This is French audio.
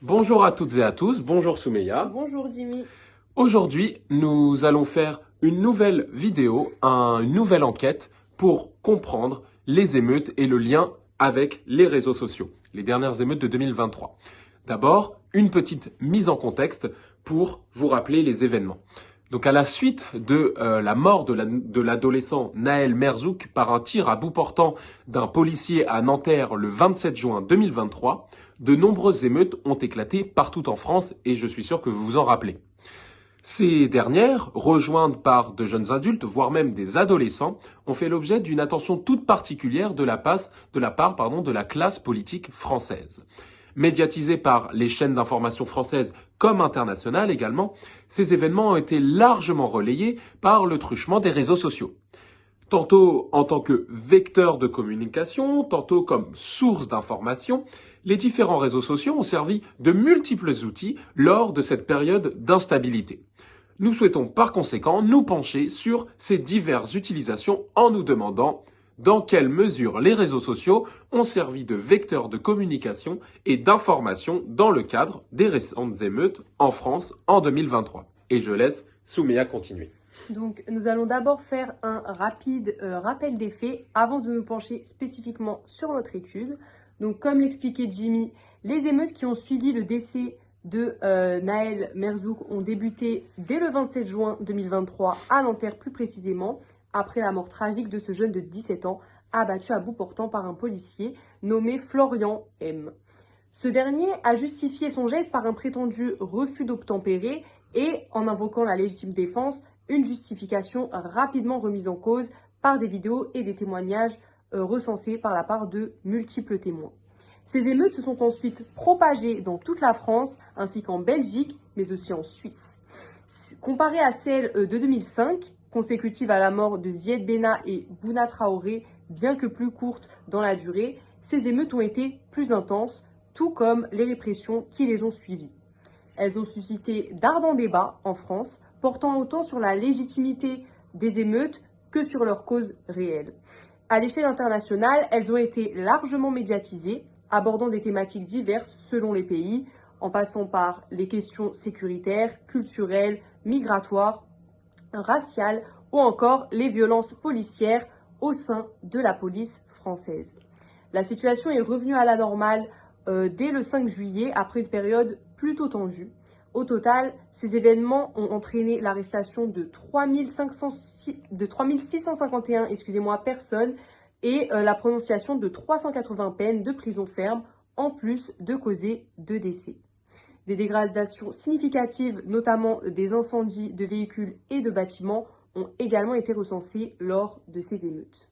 Bonjour à toutes et à tous, bonjour Soumeya. Bonjour Jimmy. Aujourd'hui, nous allons faire une nouvelle vidéo, une nouvelle enquête pour comprendre les émeutes et le lien avec les réseaux sociaux, les dernières émeutes de 2023. D'abord, une petite mise en contexte pour vous rappeler les événements. Donc à la suite de la mort de l'adolescent Nahel Merzouk par un tir à bout portant d'un policier à Nanterre le 27 juin 2023, de nombreuses émeutes ont éclaté partout en France et je suis sûr que vous vous en rappelez. Ces dernières, rejointes par de jeunes adultes, voire même des adolescents, ont fait l'objet d'une attention toute particulière de la part de la classe politique française. Médiatisés par les chaînes d'information françaises comme internationales également, ces événements ont été largement relayés par le truchement des réseaux sociaux. Tantôt en tant que vecteur de communication, tantôt comme source d'information, les différents réseaux sociaux ont servi de multiples outils lors de cette période d'instabilité. Nous souhaitons par conséquent nous pencher sur ces diverses utilisations en nous demandant dans quelle mesure les réseaux sociaux ont servi de vecteurs de communication et d'information dans le cadre des récentes émeutes en France en 2023. Et je laisse Soumeya continuer. Donc, nous allons d'abord faire un rapide rappel des faits avant de nous pencher spécifiquement sur notre étude. Donc, comme l'expliquait Jimmy, les émeutes qui ont suivi le décès de Nahel Merzouk ont débuté dès le 27 juin 2023 à Nanterre plus précisément, après la mort tragique de ce jeune de 17 ans abattu à bout portant par un policier nommé Florian M. Ce dernier a justifié son geste par un prétendu refus d'obtempérer et en invoquant la légitime défense, une justification rapidement remise en cause par des vidéos et des témoignages recensés par la part de multiples témoins. Ces émeutes se sont ensuite propagées dans toute la France ainsi qu'en Belgique, mais aussi en Suisse. Comparées à celles de 2005, consécutives à la mort de Zied Benna et Bouna Traoré, bien que plus courtes dans la durée, ces émeutes ont été plus intenses, tout comme les répressions qui les ont suivies. Elles ont suscité d'ardents débats en France, portant autant sur la légitimité des émeutes que sur leur cause réelle. À l'échelle internationale, elles ont été largement médiatisées, abordant des thématiques diverses selon les pays, en passant par les questions sécuritaires, culturelles, migratoires, raciales ou encore les violences policières au sein de la police française. La situation est revenue à la normale dès le 5 juillet, après une période plutôt tendue. Au total, ces événements ont entraîné l'arrestation de 3651 personnes et la prononciation de 380 peines de prison ferme, en plus de causer 2 décès. Des dégradations significatives, notamment des incendies de véhicules et de bâtiments, ont également été recensées lors de ces émeutes.